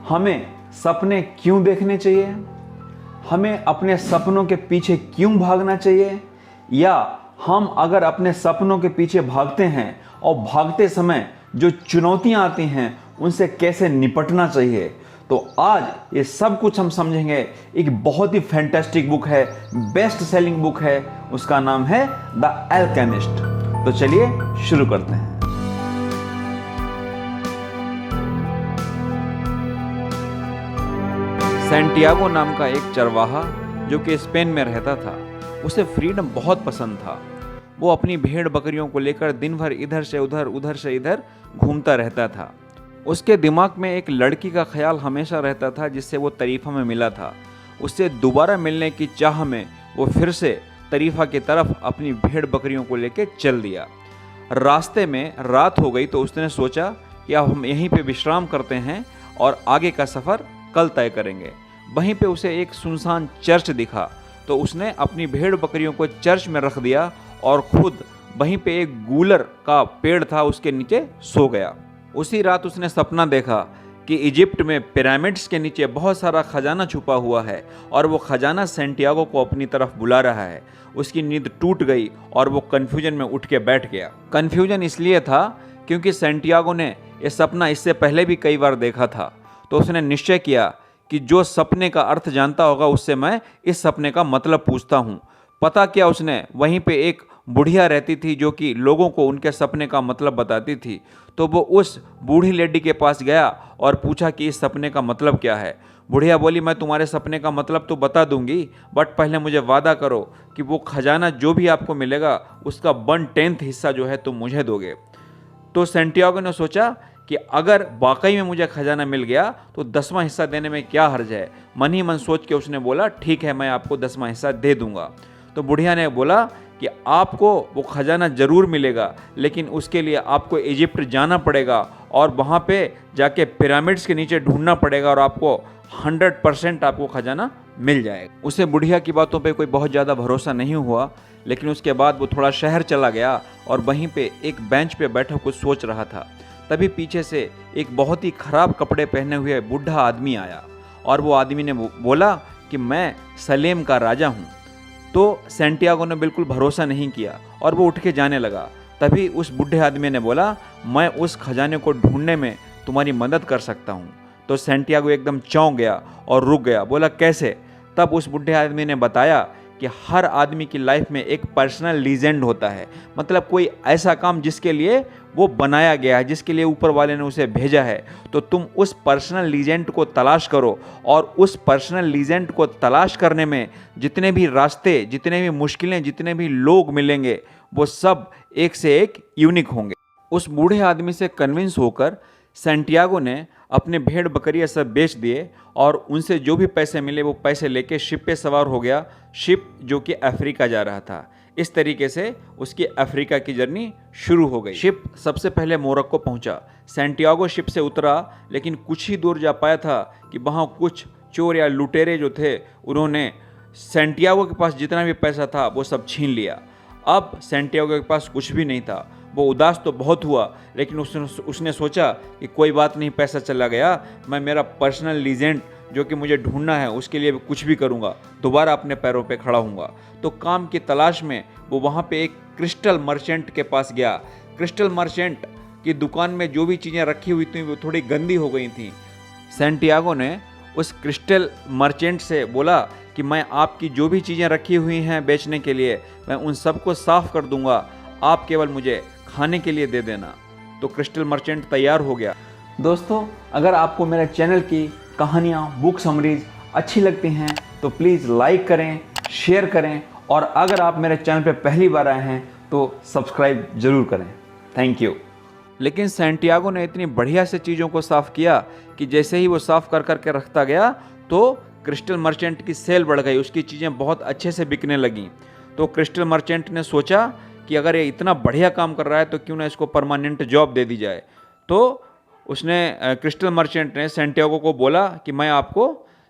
हमें सपने क्यों देखने चाहिए, हमें अपने सपनों के पीछे क्यों भागना चाहिए, या हम अगर अपने सपनों के पीछे भागते हैं और भागते समय जो चुनौतियां आती हैं उनसे कैसे निपटना चाहिए। तो आज ये सब कुछ हम समझेंगे। एक बहुत ही फैंटास्टिक बुक है, बेस्ट सेलिंग बुक है, उसका नाम है द अल्केमिस्ट। तो चलिए शुरू करते हैं। सैंटियागो नाम का एक चरवाहा जो कि स्पेन में रहता था, उसे फ्रीडम बहुत पसंद था। वो अपनी भेड़ बकरियों को लेकर दिन भर इधर से उधर घूमता रहता था। उसके दिमाग में एक लड़की का ख्याल हमेशा रहता था जिससे वो तरीफा में मिला था। उससे दोबारा मिलने की चाह में वो फिर से तरीफा की तरफ अपनी भेड़ बकरियों को लेकर चल दिया। रास्ते में रात हो गई तो उसने सोचा कि अब हम यहीं पे विश्राम करते हैं और आगे का सफ़र कल तय करेंगे। वहीं पे उसे एक सुनसान चर्च दिखा तो उसने अपनी भेड़ बकरियों को चर्च में रख दिया और खुद वहीं पे एक गूलर का पेड़ था उसके नीचे सो गया। उसी रात उसने सपना देखा कि इजिप्ट में पिरामिड्स के नीचे बहुत सारा खजाना छुपा हुआ है और वो खजाना सैंटियागो को अपनी तरफ बुला रहा है। उसकी नींद टूट गई और वो कन्फ्यूजन में उठ के बैठ गया। कन्फ्यूजन इसलिए था क्योंकि सैंटियागो ने ये सपना इससे पहले भी कई बार देखा था। तो उसने निश्चय किया कि जो सपने का अर्थ जानता होगा उससे मैं इस सपने का मतलब पूछता हूँ। पता किया उसने, वहीं पे एक बुढ़िया रहती थी जो कि लोगों को उनके सपने का मतलब बताती थी। तो वो उस बूढ़ी लेडी के पास गया और पूछा कि इस सपने का मतलब क्या है। बुढ़िया बोली, मैं तुम्हारे सपने का मतलब तो बता दूंगी, बट पहले मुझे वादा करो कि वो खजाना जो भी आपको मिलेगा उसका 1/10 हिस्सा जो है तुम मुझे दोगे। तो सैंटियागो ने सोचा कि अगर वाकई में मुझे खजाना मिल गया तो 10वां हिस्सा देने में क्या हर्ज है। मन ही मन सोच के उसने बोला, ठीक है, मैं आपको 10वां हिस्सा दे दूंगा। तो बुढ़िया ने बोला कि आपको वो खजाना ज़रूर मिलेगा, लेकिन उसके लिए आपको इजिप्ट जाना पड़ेगा और वहाँ पे जाके पिरामिड्स के नीचे ढूंढना पड़ेगा और आपको 100% आपको खजाना मिल जाएगा। उसे बुढ़िया की बातों पे कोई बहुत ज़्यादा भरोसा नहीं हुआ, लेकिन उसके बाद वो थोड़ा शहर चला गया और वहीं पे एक बेंच पे बैठा कुछ सोच रहा था। तभी पीछे से एक बहुत ही ख़राब कपड़े पहने हुए बूढ़ा आदमी आया और वो आदमी ने बोला कि मैं सलेम का राजा हूँ। तो सैंटियागो ने बिल्कुल भरोसा नहीं किया और वो उठ के जाने लगा। तभी उस बूढ़े आदमी ने बोला, मैं उस खजाने को ढूंढने में तुम्हारी मदद कर सकता हूँ। तो सैंटियागो एकदम चौंक गया और रुक गया, बोला कैसे। तब उस बूढ़े आदमी ने बताया कि हर आदमी की लाइफ में एक पर्सनल लीजेंड होता है, मतलब कोई ऐसा काम जिसके लिए वो बनाया गया है, जिसके लिए ऊपर वाले ने उसे भेजा है। तो तुम उस पर्सनल लीजेंड को तलाश करो और उस पर्सनल लीजेंड को तलाश करने में जितने भी रास्ते, जितने भी मुश्किलें, जितने भी लोग मिलेंगे वो सब एक से एक यूनिक होंगे। उस बूढ़े आदमी से कन्विंस होकर सैंटियागो ने अपने भेड़ बकरियां सब बेच दिए और उनसे जो भी पैसे मिले वो पैसे लेके शिप पे सवार हो गया, शिप जो कि अफ्रीका जा रहा था। इस तरीके से उसकी अफ्रीका की जर्नी शुरू हो गई। शिप सबसे पहले मोरक्को पहुंचा। सैंटियागो शिप से उतरा, लेकिन कुछ ही दूर जा पाया था कि वहाँ कुछ चोर या लुटेरे जो थे उन्होंने सैंटियागो के पास जितना भी पैसा था वो सब छीन लिया। अब सैंटियागो के पास कुछ भी नहीं था। वो उदास तो बहुत हुआ, लेकिन उसने सोचा कि कोई बात नहीं, पैसा चला गया, मैं मेरा पर्सनल लीजेंड जो कि मुझे ढूंढना है उसके लिए कुछ भी करूंगा, दोबारा अपने पैरों पे खड़ा हूँगा। तो काम की तलाश में वो वहाँ पे एक क्रिस्टल मर्चेंट के पास गया। क्रिस्टल मर्चेंट की दुकान में जो भी चीज़ें रखी हुई थी वो थोड़ी गंदी हो गई थी। सैंटियागो ने उस क्रिस्टल मर्चेंट से बोला कि मैं आपकी जो भी चीज़ें रखी हुई हैं बेचने के लिए, मैं उन सबको साफ़ कर दूंगा, आप केवल मुझे खाने के लिए दे देना। तो क्रिस्टल मर्चेंट तैयार हो गया। दोस्तों, अगर आपको मेरे चैनल की कहानियाँ, बुक समरीज अच्छी लगती हैं तो प्लीज़ लाइक करें, शेयर करें और अगर आप मेरे चैनल पे पहली बार आए हैं तो सब्सक्राइब ज़रूर करें। Thank you. लेकिन सैंटियागो ने इतनी बढ़िया से चीज़ों को साफ़ किया कि जैसे ही वो साफ़ कर करके रखता गया तो क्रिस्टल मर्चेंट की सेल बढ़ गई, उसकी चीज़ें बहुत अच्छे से बिकने लगीं। तो क्रिस्टल मर्चेंट ने सोचा कि अगर ये इतना बढ़िया काम कर रहा है तो क्यों ना इसको परमानेंट जॉब दे दी जाए। तो उसने क्रिस्टल मर्चेंट ने सैंटियागो को बोला कि मैं आपको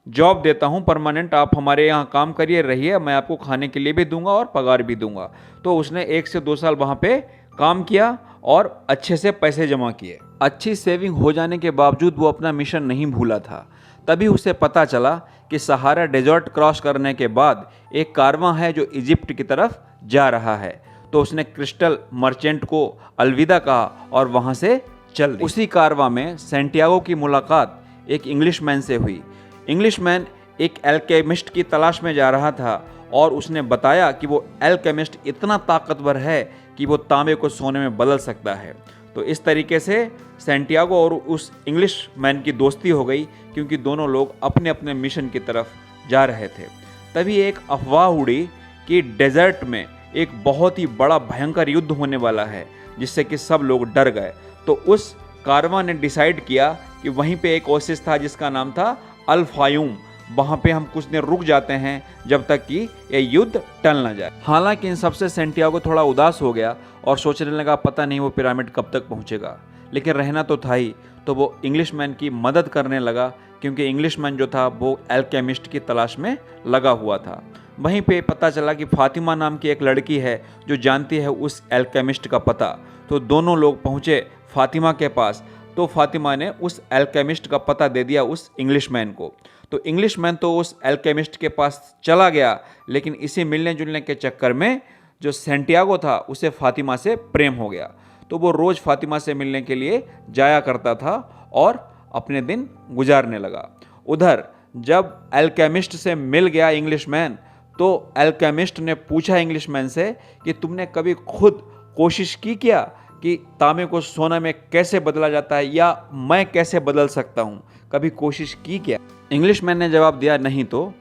जॉब देता हूँ परमानेंट, आप हमारे यहाँ काम करिए, रहिए, मैं आपको खाने के लिए भी दूंगा और पगार भी दूंगा। तो उसने 1 से 2 साल वहाँ पे काम किया और अच्छे से पैसे जमा किए। अच्छी सेविंग हो जाने के बावजूद वो अपना मिशन नहीं भूला था। तभी उसे पता चला कि सहारा डेजर्ट क्रॉस करने के बाद एक कारवां है जो इजिप्ट की तरफ जा रहा है। तो उसने क्रिस्टल मर्चेंट को अलविदा कहा और वहाँ से चल दी। उसी कारवां में सैंटियागो की मुलाकात एक इंग्लिशमैन से हुई। इंग्लिशमैन एक एल्केमिस्ट की तलाश में जा रहा था और उसने बताया कि वो एल्केमिस्ट इतना ताकतवर है कि वो तांबे को सोने में बदल सकता है। तो इस तरीके से सैंटियागो और उस इंग्लिश मैन की दोस्ती हो गई, क्योंकि दोनों लोग अपने अपने मिशन की तरफ जा रहे थे। तभी एक अफवाह उड़ी कि डेजर्ट में एक बहुत ही बड़ा भयंकर युद्ध होने वाला है, जिससे कि सब लोग डर गए। तो उस कारवां ने डिसाइड किया कि वहीं पे एक ओसिस था जिसका नाम था अल फायूम, वहाँ पे हम कुछ दिन रुक जाते हैं जब तक कि ये युद्ध टल ना जाए। हालांकि इन सबसे सैंटियागो थोड़ा उदास हो गया और सोचने लगा पता नहीं वो पिरामिड कब तक पहुँचेगा, लेकिन रहना तो था ही। तो वो इंग्लिशमैन की मदद करने लगा, क्योंकि इंग्लिशमैन जो था वो एल्केमिस्ट की तलाश में लगा हुआ था। वहीं पे पता चला कि फातिमा नाम की एक लड़की है जो जानती है उस एल्केमिस्ट का पता। तो दोनों लोग पहुँचे फातिमा के पास। तो फातिमा ने उस एल्केमिस्ट का पता दे दिया उस इंग्लिशमैन को। तो इंग्लिशमैन तो उस एल्केमिस्ट के पास चला गया, लेकिन इसी मिलने जुलने के चक्कर में जो सैंटियागो था उसे फातिमा से प्रेम हो गया। तो वो रोज़ फातिमा से मिलने के लिए जाया करता था और अपने दिन गुजारने लगा। उधर जब एल्केमिस्ट से मिल गया इंग्लिशमैन, तो एल्केमिस्ट ने पूछा इंग्लिशमैन से कि तुमने कभी खुद कोशिश की क्या कि तांबे को सोना में कैसे बदला जाता है, या मैं कैसे बदल सकता हूँ, कभी कोशिश की क्या? इंग्लिशमैन ने जवाब दिया नहीं। तो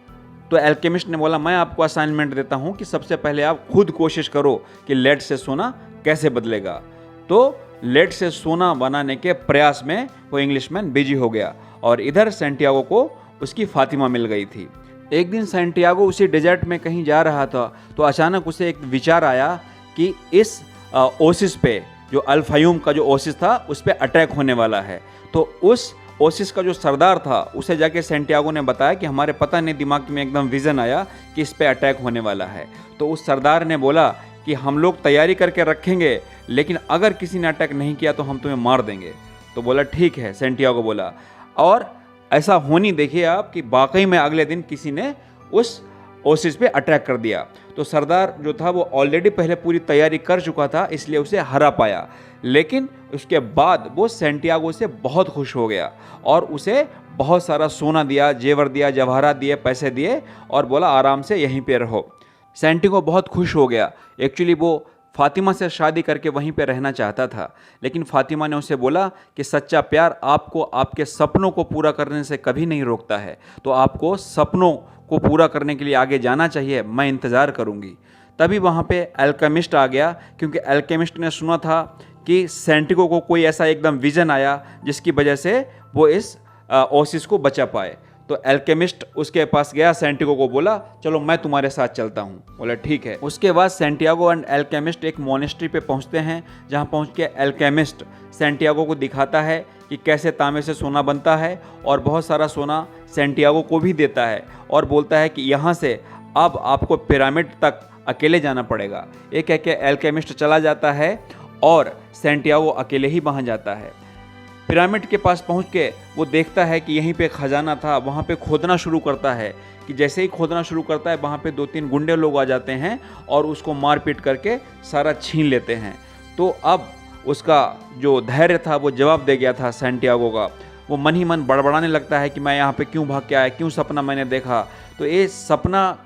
एल्केमिस्ट ने बोला मैं आपको असाइनमेंट देता हूँ कि सबसे पहले आप खुद कोशिश करो कि लेड से सोना कैसे बदलेगा। तो लेड से सोना बनाने के प्रयास में वो इंग्लिशमैन बिजी हो गया और इधर सैंटियागो को उसकी फातिमा मिल गई थी। एक दिन सैंटियागो उसी डेजर्ट में कहीं जा रहा था, तो अचानक उसे एक विचार आया कि इस ओसिस पे, जो अल फायूम का जो ओसिस था, उस पे अटैक होने वाला है। तो उस ओसिस का जो सरदार था उसे जाके सैंटियागो ने बताया कि हमारे पता नहीं दिमाग में एकदम विज़न आया कि इस पे अटैक होने वाला है। तो उस सरदार ने बोला कि हम लोग तैयारी करके रखेंगे, लेकिन अगर किसी ने अटैक नहीं किया तो हम तुम्हें मार देंगे। तो बोला ठीक है, सैंटियागो बोला। और ऐसा होनी देखिए आप कि वाकई में अगले दिन किसी ने उस ओसिस पे अटैक कर दिया। तो सरदार जो था वो ऑलरेडी पहले पूरी तैयारी कर चुका था, इसलिए उसे हरा पाया। लेकिन उसके बाद वो सैंटियागो से बहुत खुश हो गया और उसे बहुत सारा सोना दिया, जेवर दिया, जवाहरात दिए, पैसे दिए और बोला आराम से यहीं पे रहो। सैंटियागो बहुत खुश हो गया। एक्चुअली वो फातिमा से शादी करके वहीं पे रहना चाहता था, लेकिन फातिमा ने उसे बोला कि सच्चा प्यार आपको आपके सपनों को पूरा करने से कभी नहीं रोकता है, तो आपको सपनों को पूरा करने के लिए आगे जाना चाहिए, मैं इंतज़ार करूंगी। तभी वहाँ पे एल्केमिस्ट आ गया, क्योंकि एल्केमिस्ट ने सुना था कि सैंटियागो को कोई ऐसा एकदम विज़न आया जिसकी वजह से वो इस ओसिस को बचा पाए। तो एल्केमिस्ट उसके पास गया, सैंटियागो को बोला चलो मैं तुम्हारे साथ चलता हूँ। बोला ठीक है। उसके बाद सैंटियागो एंड एल्केमिस्ट एक मोनेस्ट्री पे पहुँचते हैं, जहाँ पहुँच के एल्केमिस्ट सैंटियागो को दिखाता है कि कैसे तांबे से सोना बनता है और बहुत सारा सोना सैंटियागो को भी देता है और बोलता है कि यहाँ से अब आपको पिरामिड तक अकेले जाना पड़ेगा। ये कह के एल्केमिस्ट चला जाता है और सैंटियागो अकेले ही वहाँ जाता है। पिरामिड के पास पहुँच के वो देखता है कि यहीं पे खजाना था, वहाँ पे खोदना शुरू करता है। कि जैसे ही खोदना शुरू करता है वहाँ पे 2-3 गुंडे लोग आ जाते हैं और उसको मार पीट करके सारा छीन लेते हैं। तो अब उसका जो धैर्य था वो जवाब दे गया था सैंटियागो का। वो मन ही मन बड़बड़ाने लगता है कि मैं यहाँ पे क्यों भाग के आया, क्यों सपना मैंने देखा, तो ये सपना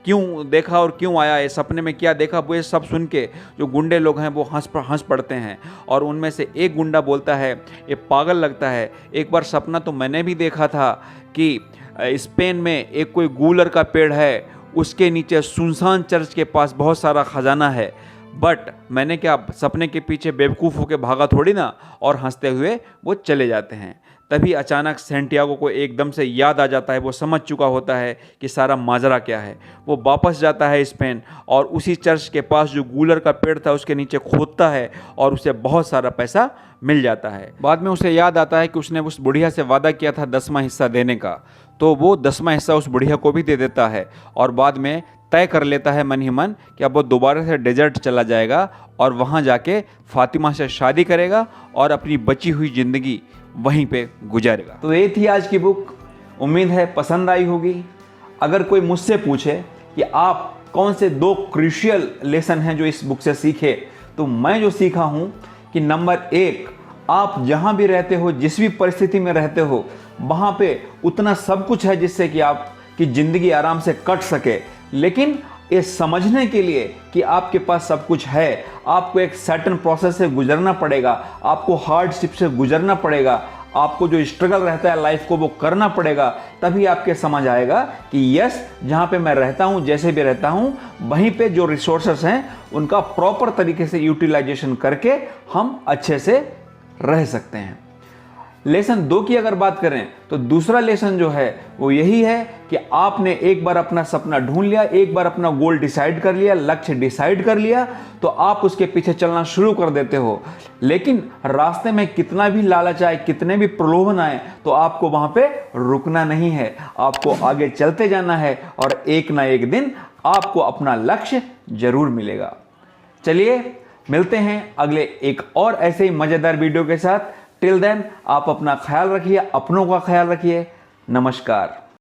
क्यों देखा और क्यों आया, ये सपने में क्या देखा। वो ये सब सुन के जो गुंडे लोग हैं वो हंस पड़ते हैं और उनमें से एक गुंडा बोलता है ये पागल लगता है, एक बार सपना तो मैंने भी देखा था कि स्पेन में एक कोई गूलर का पेड़ है, उसके नीचे सुनसान चर्च के पास बहुत सारा खजाना है, बट मैंने क्या सपने के पीछे बेवकूफ़ होकर भागा थोड़ी ना। और हंसते हुए वो चले जाते हैं। तभी अचानक सैंटियागो को एकदम से याद आ जाता है, वो समझ चुका होता है कि सारा माजरा क्या है। वो वापस जाता है स्पेन और उसी चर्च के पास जो गूलर का पेड़ था उसके नीचे खोदता है और उसे बहुत सारा पैसा मिल जाता है। बाद में उसे याद आता है कि उसने उस बुढ़िया से वादा किया था 10वां हिस्सा देने का, तो वो 10वां हिस्सा उस बुढ़िया को भी दे देता है और बाद में तय कर लेता है मन ही मन कि अब वो दोबारा से डेजर्ट चला जाएगा और वहाँ जाके फातिमा से शादी करेगा और अपनी बची हुई ज़िंदगी वहीं पे गुजारेगा। तो ये थी आज की बुक। उम्मीद है पसंद आई होगी। अगर कोई मुझसे पूछे कि आप कौन से 2 क्रूशियल लेसन हैं जो इस बुक से सीखे, तो मैं जो सीखा हूँ कि नंबर 1, आप जहाँ भी रहते हो, जिस भी परिस्थिति में रहते हो, वहाँ पे उतना सब कुछ है जिससे कि आपकी ज़िंदगी आराम से कट सके। लेकिन ये समझने के लिए कि आपके पास सब कुछ है, आपको एक सर्टेन प्रोसेस से गुजरना पड़ेगा, आपको हार्डशिप से गुजरना पड़ेगा, आपको जो स्ट्रगल रहता है लाइफ को वो करना पड़ेगा। तभी आपके समझ आएगा कि यस, जहाँ पे मैं रहता हूँ, जैसे भी रहता हूँ, वहीं पे जो रिसोर्सेस हैं उनका प्रॉपर तरीके से यूटिलाइजेशन करके हम अच्छे से रह सकते हैं। लेसन 2 की अगर बात करें तो दूसरा लेसन जो है वो यही है कि आपने एक बार अपना सपना ढूंढ लिया, एक बार अपना गोल डिसाइड कर लिया, लक्ष्य डिसाइड कर लिया, तो आप उसके पीछे चलना शुरू कर देते हो। लेकिन रास्ते में कितना भी लालच आए, कितने भी प्रलोभन आए, तो आपको वहां पे रुकना नहीं है, आपको आगे चलते जाना है और एक ना एक दिन आपको अपना लक्ष्य जरूर मिलेगा। चलिए मिलते हैं अगले एक और ऐसे ही मजेदार वीडियो के साथ। टिल देन आप अपना ख्याल रखिए, अपनों का ख्याल रखिए। नमस्कार।